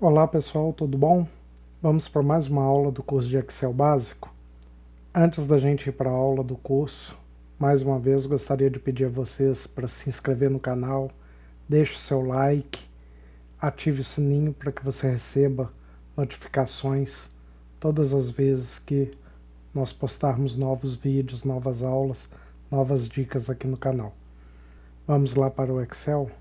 Olá pessoal, tudo bom? Vamos para mais uma aula do curso de Excel básico. Antes da gente ir para a aula do curso, mais uma vez gostaria de pedir a vocês para se inscrever no canal, deixe o seu like, ative o sininho para que você receba notificações todas as vezes que nós postarmos novos vídeos, novas aulas, novas dicas aqui no canal. Vamos lá para o Excel?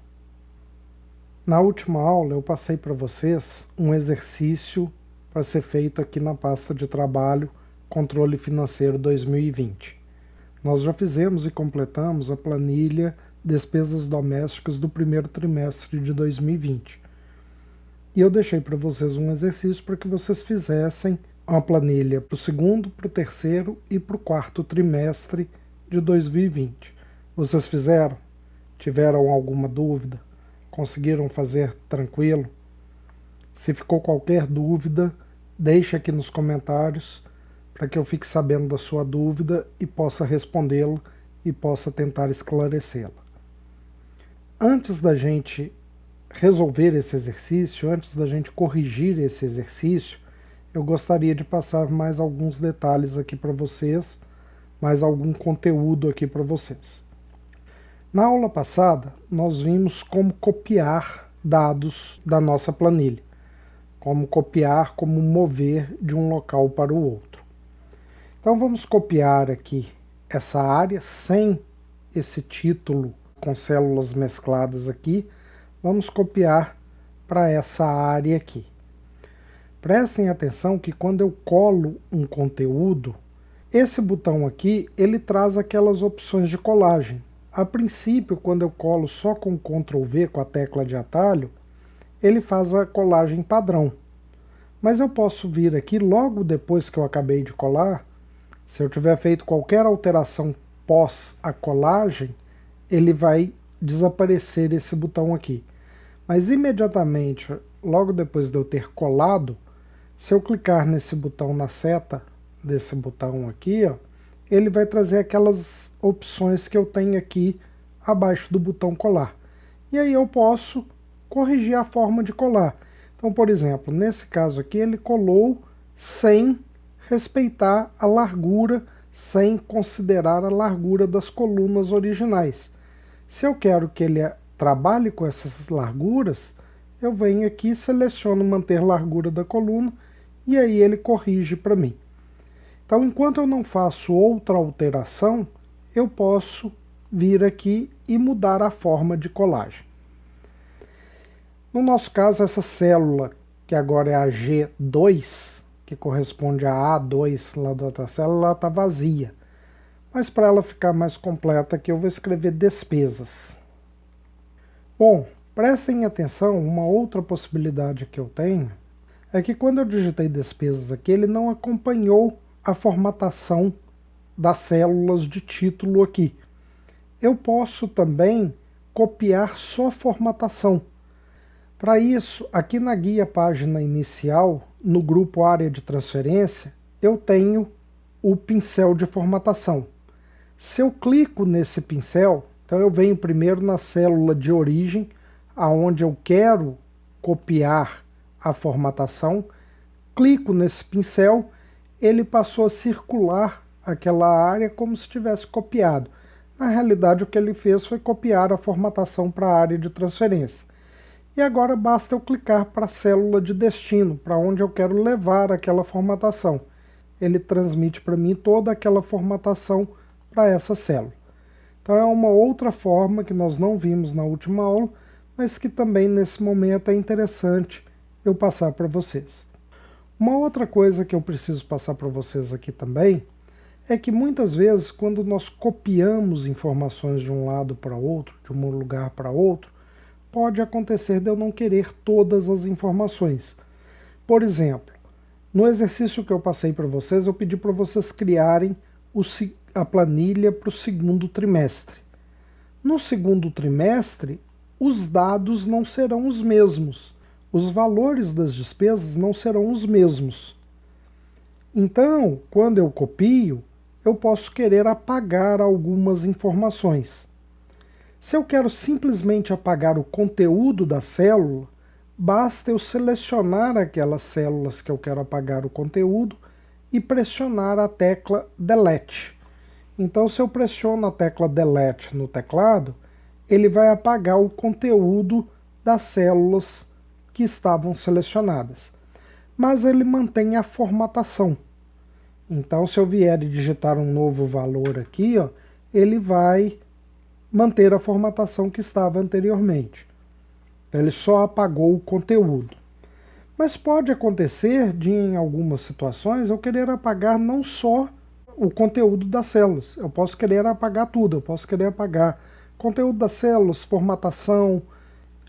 Na última aula eu passei para vocês um exercício para ser feito aqui na pasta de trabalho Controle Financeiro 2020. Nós já fizemos e completamos a planilha Despesas Domésticas do primeiro trimestre de 2020. E eu deixei para vocês um exercício para que vocês fizessem uma planilha para o segundo, para o terceiro e para o quarto trimestre de 2020. Vocês fizeram? Tiveram alguma dúvida? Conseguiram fazer tranquilo? Se ficou qualquer dúvida, deixe aqui nos comentários para que eu fique sabendo da sua dúvida e possa respondê-la e possa tentar esclarecê-la. Antes da gente resolver esse exercício, antes da gente corrigir esse exercício, eu gostaria de passar mais alguns detalhes aqui para vocês, mais algum conteúdo aqui para vocês. Na aula passada, nós vimos como copiar dados da nossa planilha, como copiar, como mover de um local para o outro. Então vamos copiar aqui essa área sem esse título com células mescladas aqui, vamos copiar para essa área aqui. Prestem atenção que quando eu colo um conteúdo, esse botão aqui, ele traz aquelas opções de colagem. A princípio, quando eu colo só com Ctrl V, com a tecla de atalho, ele faz a colagem padrão. Mas eu posso vir aqui, logo depois que eu acabei de colar, se eu tiver feito qualquer alteração pós a colagem, ele vai desaparecer esse botão aqui. Mas imediatamente, logo depois de eu ter colado, se eu clicar nesse botão na seta, desse botão aqui, ó, ele vai trazer aquelas opções que eu tenho aqui abaixo do botão colar. E aí eu posso corrigir a forma de colar. Então, por exemplo, nesse caso aqui ele colou sem respeitar a largura, sem considerar a largura das colunas originais. Se eu quero que ele trabalhe com essas larguras, eu venho aqui, seleciono manter largura da coluna e aí ele corrige para mim. Então, enquanto eu não faço outra alteração, eu posso vir aqui e mudar a forma de colagem. No nosso caso, essa célula, que agora é a G2, que corresponde a A2 lá da outra célula, ela está vazia. Mas para ela ficar mais completa aqui, eu vou escrever despesas. Bom, prestem atenção, uma outra possibilidade que eu tenho é que quando eu digitei despesas aqui, ele não acompanhou a formatação das células de título aqui. Eu posso também copiar só a formatação. Para isso, aqui na guia página inicial, no grupo área de transferência, eu tenho o pincel de formatação. Se eu clico nesse pincel, então eu venho primeiro na célula de origem, aonde eu quero copiar a formatação, clico nesse pincel, ele passou a circular aquela área como se tivesse copiado. Na realidade, o que ele fez foi copiar a formatação para a área de transferência. E agora basta eu clicar para a célula de destino, para onde eu quero levar aquela formatação. Ele transmite para mim toda aquela formatação para essa célula. Então é uma outra forma que nós não vimos na última aula, mas que também nesse momento é interessante eu passar para vocês. Uma outra coisa que eu preciso passar para vocês aqui também é que muitas vezes quando nós copiamos informações de um lado para outro, de um lugar para outro, pode acontecer de eu não querer todas as informações. Por exemplo, no exercício que eu passei para vocês, eu pedi para vocês criarem a planilha para o segundo trimestre. No segundo trimestre, os dados não serão os mesmos. Os valores das despesas não serão os mesmos. Então, quando eu copio, eu posso querer apagar algumas informações. Se eu quero simplesmente apagar o conteúdo da célula, basta eu selecionar aquelas células que eu quero apagar o conteúdo e pressionar a tecla Delete. Então, se eu pressiono a tecla Delete no teclado, ele vai apagar o conteúdo das células que estavam selecionadas. Mas ele mantém a formatação. Então, se eu vier e digitar um novo valor aqui, ó, ele vai manter a formatação que estava anteriormente. Então, ele só apagou o conteúdo. Mas pode acontecer de, em algumas situações, eu querer apagar não só o conteúdo das células. Eu posso querer apagar tudo. Eu posso querer apagar conteúdo das células, formatação,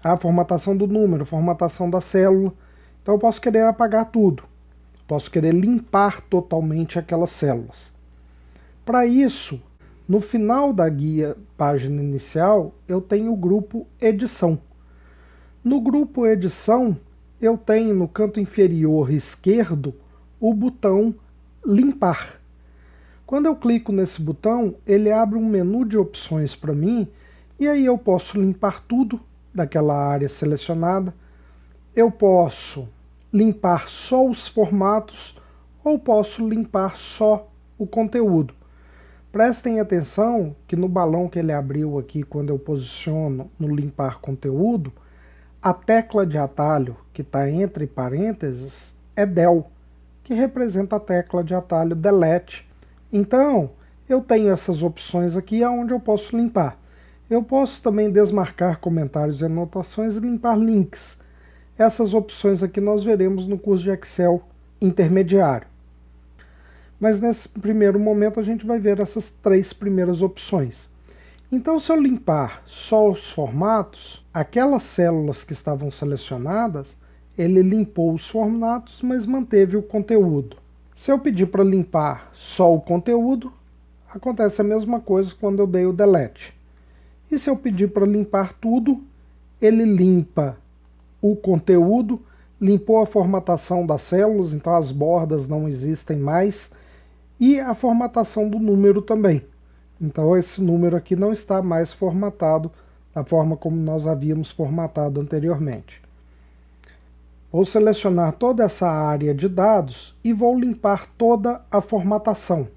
a formatação do número, formatação da célula. Então eu posso querer apagar tudo. Posso querer limpar totalmente aquelas células. Para isso, no final da guia página inicial, eu tenho o grupo Edição. No grupo Edição, eu tenho no canto inferior esquerdo o botão Limpar. Quando eu clico nesse botão, ele abre um menu de opções para mim, e aí eu posso limpar tudo daquela área selecionada, eu posso limpar só os formatos, ou posso limpar só o conteúdo. Prestem atenção que no balão que ele abriu aqui, quando eu posiciono no limpar conteúdo, a tecla de atalho que está entre parênteses é Del, que representa a tecla de atalho Delete. Então, eu tenho essas opções aqui onde eu posso limpar. Eu posso também desmarcar comentários e anotações e limpar links. Essas opções aqui nós veremos no curso de Excel intermediário. Mas nesse primeiro momento a gente vai ver essas três primeiras opções. Então, se eu limpar só os formatos, aquelas células que estavam selecionadas, ele limpou os formatos, mas manteve o conteúdo. Se eu pedir para limpar só o conteúdo, acontece a mesma coisa quando eu dei o delete. E se eu pedir para limpar tudo, ele limpa o conteúdo, limpou a formatação das células, então as bordas não existem mais, e a formatação do número também. Então esse número aqui não está mais formatado da forma como nós havíamos formatado anteriormente. Vou selecionar toda essa área de dados e vou limpar toda a formatação.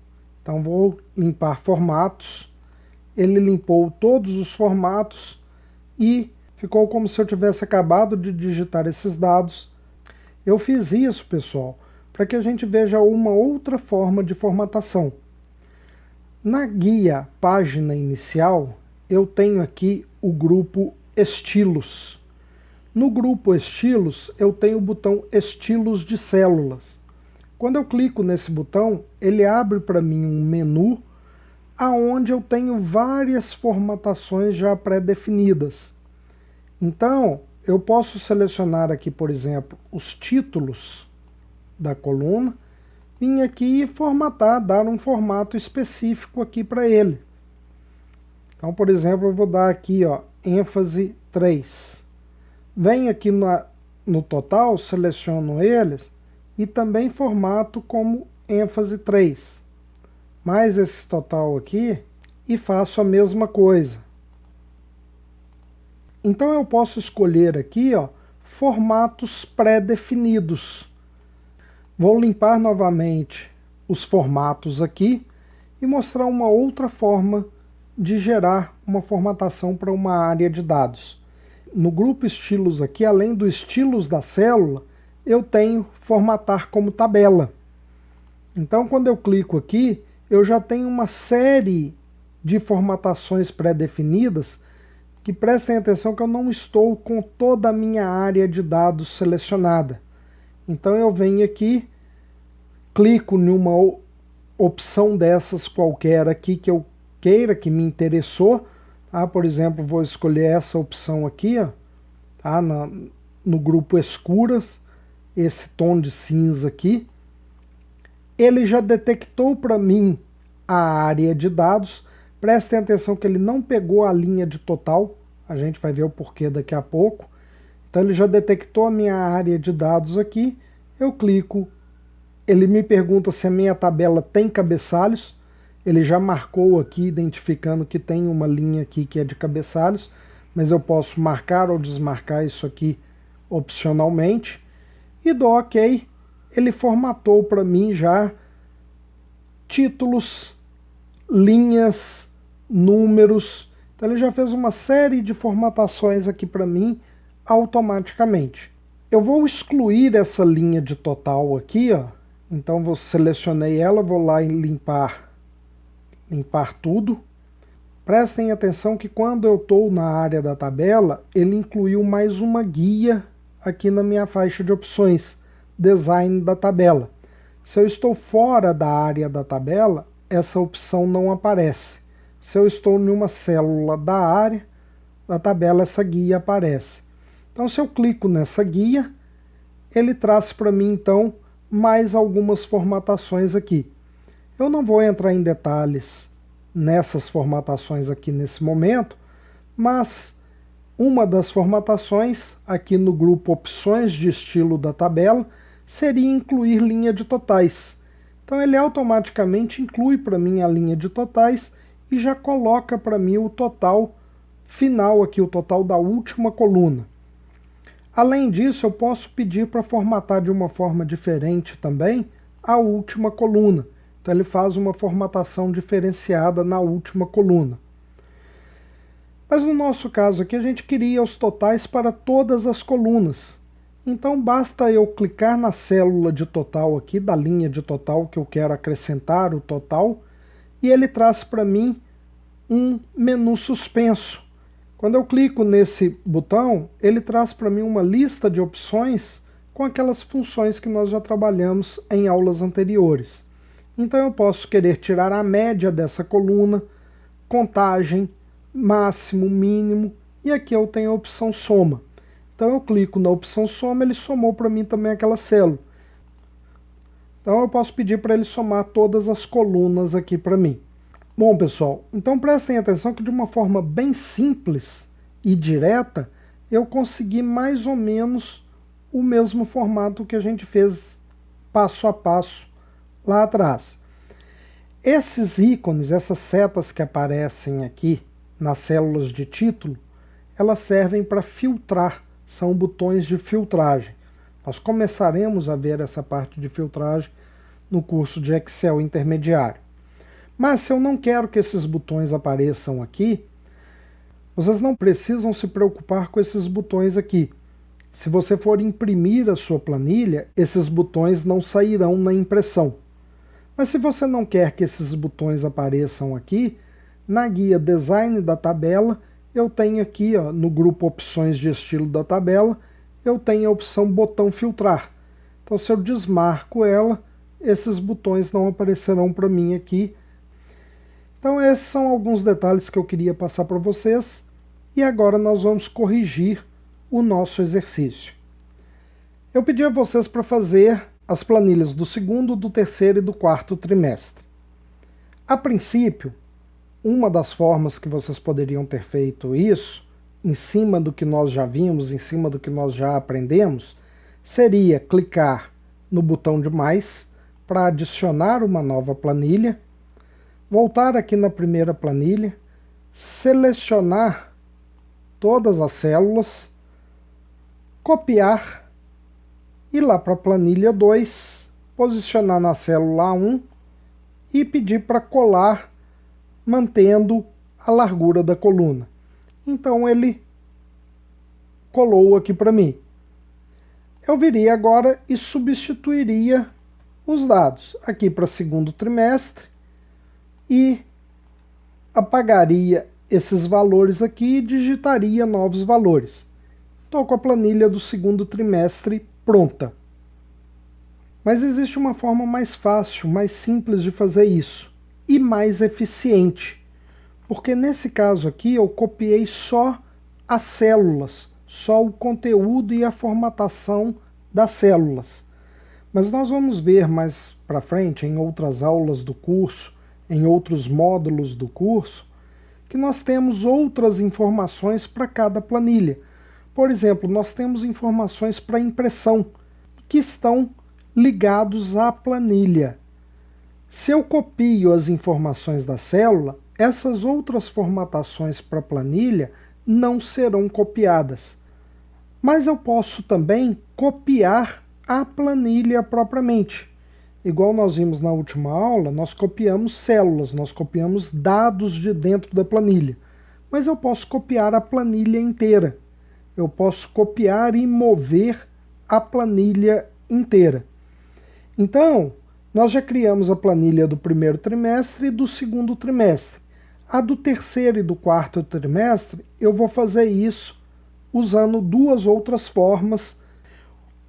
Então vou limpar formatos, ele limpou todos os formatos e ficou como se eu tivesse acabado de digitar esses dados. Eu fiz isso, pessoal, para que a gente veja uma outra forma de formatação. Na guia página inicial, eu tenho aqui o grupo Estilos. No grupo Estilos, eu tenho o botão Estilos de Células. Quando eu clico nesse botão, ele abre para mim um menu aonde eu tenho várias formatações já pré-definidas. Então, eu posso selecionar aqui, por exemplo, os títulos da coluna, vim aqui e formatar, dar um formato específico aqui para ele. Então, por exemplo, eu vou dar aqui, ó, ênfase 3. Venho aqui no total, seleciono eles e também formato como ênfase 3. Mais esse total aqui e faço a mesma coisa. Então eu posso escolher aqui, ó, formatos pré-definidos. Vou limpar novamente os formatos aqui e mostrar uma outra forma de gerar uma formatação para uma área de dados. No grupo estilos aqui, além do estilos da célula, eu tenho formatar como tabela. Então quando eu clico aqui, eu já tenho uma série de formatações pré-definidas que prestem atenção que eu não estou com toda a minha área de dados selecionada. Então eu venho aqui, clico em uma opção dessas qualquer aqui que eu queira, que me interessou. Por exemplo, vou escolher essa opção aqui, ó, no grupo escuras, esse tom de cinza aqui. Ele já detectou para mim a área de dados. Prestem atenção que ele não pegou a linha de total, a gente vai ver o porquê daqui a pouco. Então ele já detectou a minha área de dados aqui, eu clico, ele me pergunta se a minha tabela tem cabeçalhos, ele já marcou aqui, identificando que tem uma linha aqui que é de cabeçalhos, mas eu posso marcar ou desmarcar isso aqui opcionalmente, e dou OK. Ele formatou para mim já títulos, linhas, números. Então ele já fez uma série de formatações aqui para mim automaticamente. Eu vou excluir essa linha de total aqui, ó. Então selecionei ela, vou lá em limpar tudo. Prestem atenção que quando eu estou na área da tabela, ele incluiu mais uma guia aqui na minha faixa de opções, design da tabela. Se eu estou fora da área da tabela, essa opção não aparece. Se eu estou em uma célula da área da tabela, essa guia aparece. Então, se eu clico nessa guia, ele traz para mim, então, mais algumas formatações aqui. Eu não vou entrar em detalhes nessas formatações aqui nesse momento, mas uma das formatações aqui no grupo Opções de Estilo da tabela seria incluir linha de totais. Então ele automaticamente inclui para mim a linha de totais e já coloca para mim o total final aqui, o total da última coluna. Além disso, eu posso pedir para formatar de uma forma diferente também a última coluna. Então ele faz uma formatação diferenciada na última coluna. Mas no nosso caso aqui a gente queria os totais para todas as colunas. Então basta eu clicar na célula de total aqui, da linha de total que eu quero acrescentar o total, e ele traz para mim um menu suspenso. Quando eu clico nesse botão, ele traz para mim uma lista de opções com aquelas funções que nós já trabalhamos em aulas anteriores. Então eu posso querer tirar a média dessa coluna, contagem, máximo, mínimo, e aqui eu tenho a opção soma. Então eu clico na opção soma, ele somou para mim também aquela célula. Então eu posso pedir para ele somar todas as colunas aqui para mim. Bom, pessoal, então prestem atenção que de uma forma bem simples e direta, eu consegui mais ou menos o mesmo formato que a gente fez passo a passo lá atrás. Esses ícones, essas setas que aparecem aqui nas células de título, elas servem para filtrar, são botões de filtragem. Nós começaremos a ver essa parte de filtragem no curso de Excel intermediário. Mas se eu não quero que esses botões apareçam aqui, vocês não precisam se preocupar com esses botões aqui. Se você for imprimir a sua planilha, esses botões não sairão na impressão. Mas se você não quer que esses botões apareçam aqui, na guia Design da tabela, eu tenho aqui, ó, no grupo Opções de Estilo da tabela, eu tenho a opção Botão Filtrar. Então se eu desmarco ela, esses botões não aparecerão para mim aqui. Então esses são alguns detalhes que eu queria passar para vocês, e agora nós vamos corrigir o nosso exercício. Eu pedi a vocês para fazer as planilhas do segundo, do terceiro e do quarto trimestre. A princípio, uma das formas que vocês poderiam ter feito isso, em cima do que nós já vimos, em cima do que nós já aprendemos, seria clicar no botão de mais para adicionar uma nova planilha, voltar aqui na primeira planilha, selecionar todas as células, copiar, ir lá para a planilha 2, posicionar na célula 1 e pedir para colar, mantendo a largura da coluna. Então ele colou aqui para mim. Eu viria agora e substituiria os dados aqui para segundo trimestre e apagaria esses valores aqui e digitaria novos valores. Estou com a planilha do segundo trimestre pronta. Mas existe uma forma mais fácil, mais simples de fazer isso e mais eficiente, porque nesse caso aqui eu copiei só as células, só o conteúdo e a formatação das células. Mas nós vamos ver mais para frente, em outras aulas do curso, em outros módulos do curso, que nós temos outras informações para cada planilha. Por exemplo, nós temos informações para impressão, que estão ligados à planilha. Se eu copio as informações da célula, essas outras formatações para a planilha não serão copiadas. Mas eu posso também copiar a planilha propriamente. Igual nós vimos na última aula, nós copiamos células, nós copiamos dados de dentro da planilha. Mas eu posso copiar a planilha inteira. Eu posso copiar e mover a planilha inteira. Então, nós já criamos a planilha do primeiro trimestre e do segundo trimestre. A do terceiro e do quarto trimestre, eu vou fazer isso usando duas outras formas.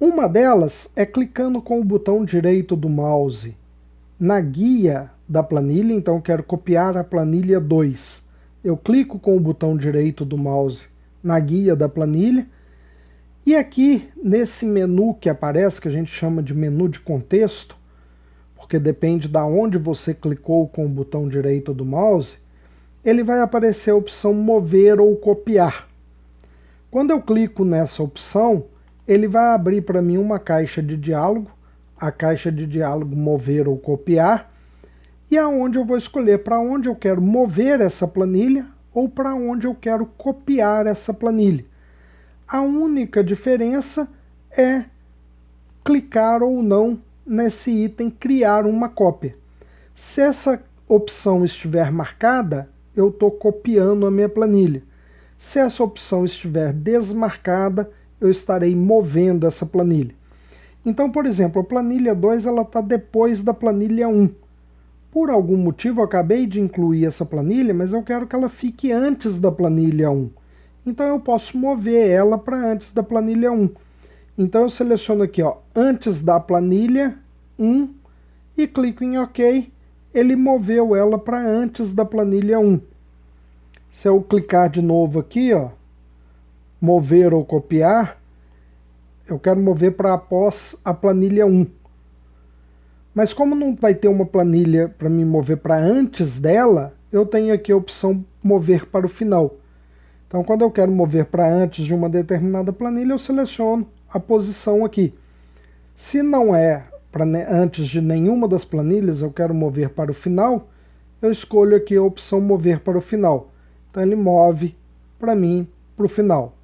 Uma delas é clicando com o botão direito do mouse na guia da planilha. Então eu quero copiar a planilha 2. Eu clico com o botão direito do mouse na guia da planilha. E aqui nesse menu que aparece, que a gente chama de menu de contexto, porque depende de onde você clicou com o botão direito do mouse, ele vai aparecer a opção mover ou copiar. Quando eu clico nessa opção, ele vai abrir para mim uma caixa de diálogo, a caixa de diálogo mover ou copiar, e aonde eu vou escolher para onde eu quero mover essa planilha ou para onde eu quero copiar essa planilha. A única diferença é clicar ou não nesse item criar uma cópia. Se essa opção estiver marcada, eu estou copiando a minha planilha. Se essa opção estiver desmarcada, eu estarei movendo essa planilha. Então, por exemplo, a planilha 2 está depois da planilha 1. Por algum motivo, eu acabei de incluir essa planilha, mas eu quero que ela fique antes da planilha 1. Então, eu posso mover ela para antes da planilha 1. Então, eu seleciono aqui, antes da planilha 1 e clico em OK. Ele moveu ela para antes da planilha 1. Se eu clicar de novo aqui, mover ou copiar, eu quero mover para após a planilha 1. Mas como não vai ter uma planilha para me mover para antes dela, eu tenho aqui a opção mover para o final. Então, quando eu quero mover para antes de uma determinada planilha, eu seleciono a posição aqui. Se não é para antes de nenhuma das planilhas, eu quero mover para o final, eu escolho aqui a opção mover para o final. Então ele move para mim para o final.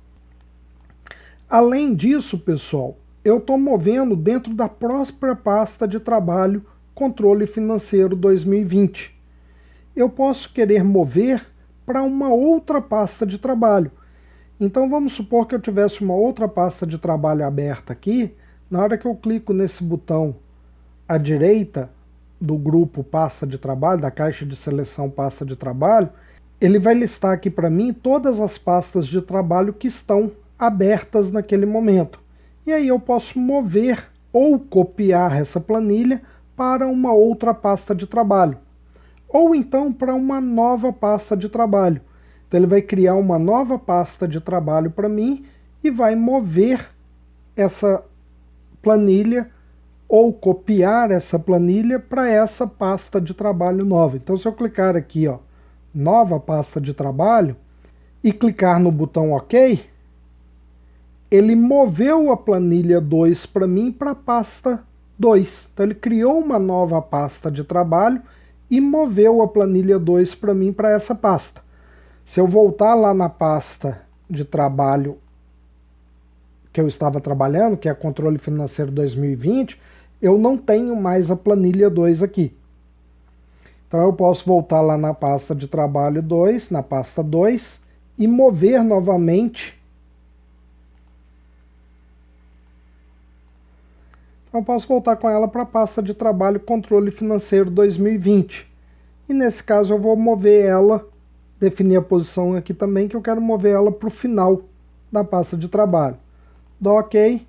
Além disso, pessoal, eu estou movendo dentro da própria pasta de trabalho Controle Financeiro 2020. Eu posso querer mover para uma outra pasta de trabalho. Então vamos supor que eu tivesse uma outra pasta de trabalho aberta aqui. Na hora que eu clico nesse botão à direita do grupo pasta de trabalho, da caixa de seleção pasta de trabalho, ele vai listar aqui para mim todas as pastas de trabalho que estão abertas naquele momento. E aí eu posso mover ou copiar essa planilha para uma outra pasta de trabalho. Ou então para uma nova pasta de trabalho. Então ele vai criar uma nova pasta de trabalho para mim e vai mover essa planilha ou copiar essa planilha para essa pasta de trabalho nova. Então se eu clicar aqui, nova pasta de trabalho, e clicar no botão OK, ele moveu a planilha 2 para mim para a pasta 2. Então ele criou uma nova pasta de trabalho e moveu a planilha 2 para mim para essa pasta. Se eu voltar lá na pasta de trabalho que eu estava trabalhando, que é Controle Financeiro 2020, eu não tenho mais a planilha 2 aqui. Então eu posso voltar lá na pasta de trabalho 2, na pasta 2, e mover novamente. Então eu posso voltar com ela para a pasta de trabalho Controle Financeiro 2020. E nesse caso eu vou mover ela, definir a posição aqui também, que eu quero mover ela para o final da pasta de trabalho. Dou OK,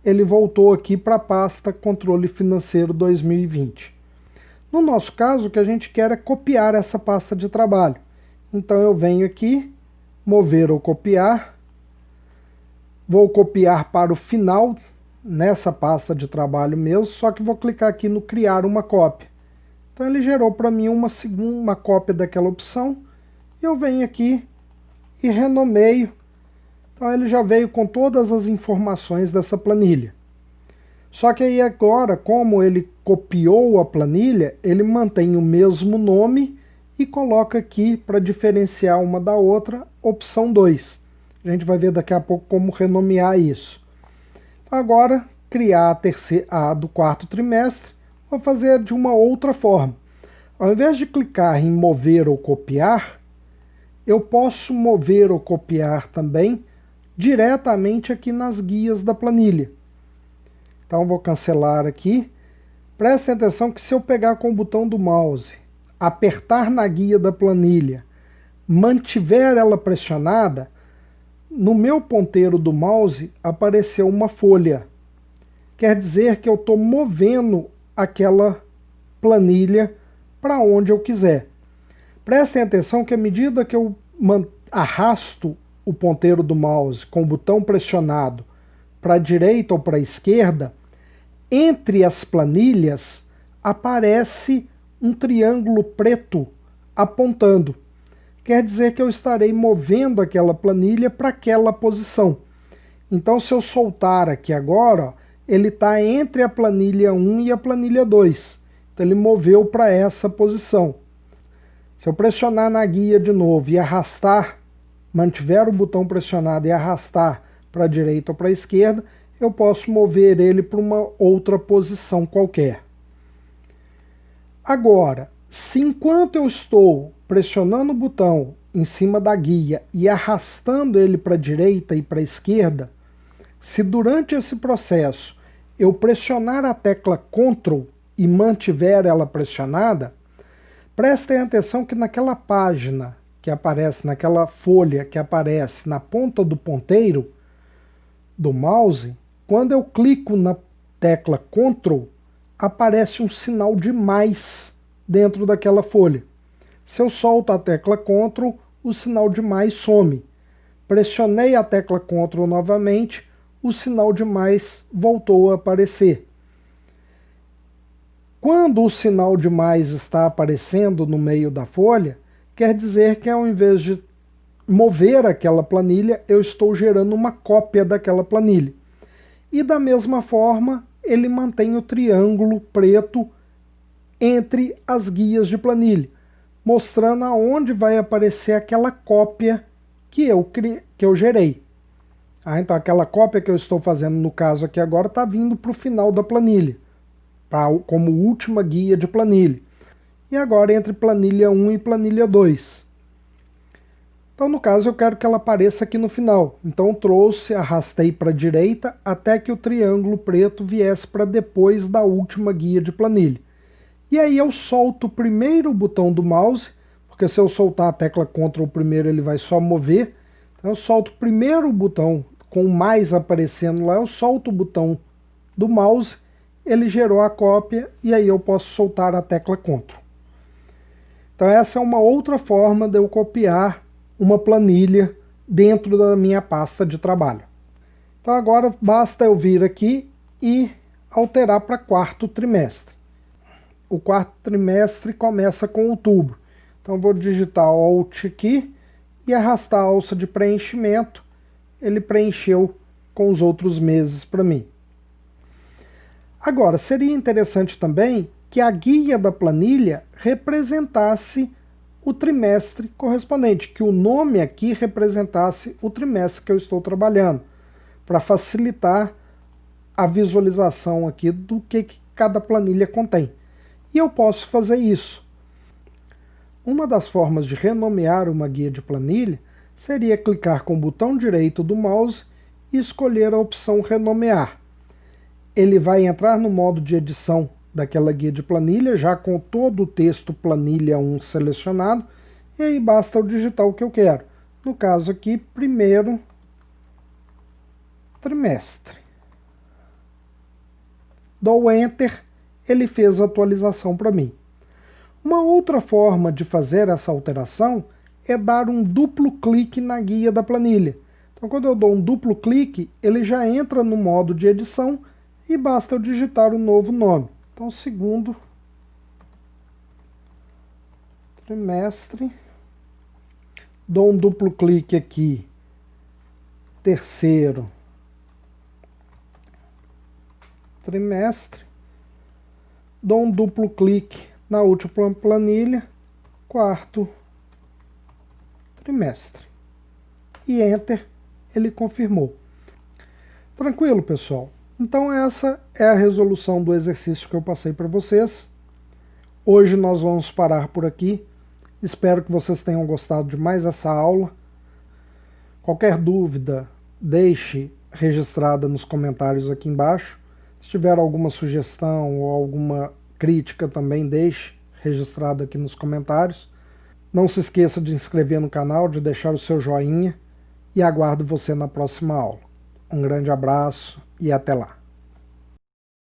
ele voltou aqui para a pasta Controle Financeiro 2020. No nosso caso, o que a gente quer é copiar essa pasta de trabalho. Então eu venho aqui, mover ou copiar, vou copiar para o final, nessa pasta de trabalho mesmo, só que vou clicar aqui no criar uma cópia. Então ele gerou para mim uma cópia daquela opção, e eu venho aqui e renomeio. Então ele já veio com todas as informações dessa planilha. Só que aí agora, como ele copiou a planilha, ele mantém o mesmo nome e coloca aqui, para diferenciar uma da outra, opção 2. A gente vai ver daqui a pouco como renomear isso. Então, agora, criar a do quarto trimestre, vou fazer de uma outra forma. Ao invés de clicar em mover ou copiar, eu posso mover ou copiar também diretamente aqui nas guias da planilha. Então vou cancelar aqui. Prestem atenção que se eu pegar com o botão do mouse, apertar na guia da planilha, mantiver ela pressionada, no meu ponteiro do mouse apareceu uma folha. Quer dizer que eu estou movendo aquela planilha para onde eu quiser. Prestem atenção que à medida que eu arrasto o ponteiro do mouse com o botão pressionado para a direita ou para a esquerda, entre as planilhas aparece um triângulo preto apontando. Quer dizer que eu estarei movendo aquela planilha para aquela posição. Então, se eu soltar aqui agora, ó, ele está entre a planilha 1 e a planilha 2. Então, ele moveu para essa posição. Se eu pressionar na guia de novo e arrastar, mantiver o botão pressionado e arrastar para a direita ou para a esquerda, eu posso mover ele para uma outra posição qualquer. Agora, se enquanto eu estou pressionando o botão em cima da guia e arrastando ele para a direita e para a esquerda, se durante esse processo eu pressionar a tecla Ctrl e mantiver ela pressionada, prestem atenção que naquela página que aparece, naquela folha que aparece na ponta do ponteiro do mouse, quando eu clico na tecla Ctrl, aparece um sinal de mais dentro daquela folha. Se eu solto a tecla Ctrl, o sinal de mais some. Pressionei a tecla Ctrl novamente, o sinal de mais voltou a aparecer. Quando o sinal de mais está aparecendo no meio da folha, quer dizer que ao invés de mover aquela planilha, eu estou gerando uma cópia daquela planilha. E da mesma forma, ele mantém o triângulo preto entre as guias de planilha, mostrando aonde vai aparecer aquela cópia que eu gerei. Então aquela cópia que eu estou fazendo no caso aqui agora está vindo para o final da planilha, como última guia de planilha. E agora entre planilha 1 e planilha 2. Então, no caso, eu quero que ela apareça aqui no final. Então, arrastei para a direita até que o triângulo preto viesse para depois da última guia de planilha. E aí eu solto primeiro o botão do mouse, porque se eu soltar a tecla Ctrl primeiro, ele vai só mover. Então, eu solto primeiro o botão com o mais aparecendo lá, eu solto o botão do mouse, ele gerou a cópia e aí eu posso soltar a tecla Ctrl. Então, essa é uma outra forma de eu copiar uma planilha dentro da minha pasta de trabalho. Então agora basta eu vir aqui e alterar para quarto trimestre. O quarto trimestre começa com outubro. Então vou digitar Alt aqui e arrastar a alça de preenchimento. Ele preencheu com os outros meses para mim. Agora, seria interessante também que a guia da planilha representasse o trimestre correspondente, que o nome aqui representasse o trimestre que eu estou trabalhando, para facilitar a visualização aqui do que cada planilha contém. E eu posso fazer isso. Uma das formas de renomear uma guia de planilha seria clicar com o botão direito do mouse e escolher a opção renomear. Ele vai entrar no modo de edição daquela guia de planilha, já com todo o texto planilha 1 selecionado, e aí basta eu digitar o que eu quero. No caso aqui, primeiro trimestre. Dou Enter, ele fez a atualização para mim. Uma outra forma de fazer essa alteração é dar um duplo clique na guia da planilha. Então, quando eu dou um duplo clique, ele já entra no modo de edição e basta eu digitar o novo nome. Então, segundo trimestre, dou um duplo clique aqui, terceiro trimestre, dou um duplo clique na última planilha, quarto trimestre, e Enter, ele confirmou. Tranquilo, pessoal? Então essa é a resolução do exercício que eu passei para vocês. Hoje nós vamos parar por aqui. Espero que vocês tenham gostado de mais essa aula. Qualquer dúvida, deixe registrada nos comentários aqui embaixo. Se tiver alguma sugestão ou alguma crítica também, deixe registrado aqui nos comentários. Não se esqueça de se inscrever no canal, de deixar o seu joinha e aguardo você na próxima aula. Um grande abraço e até lá!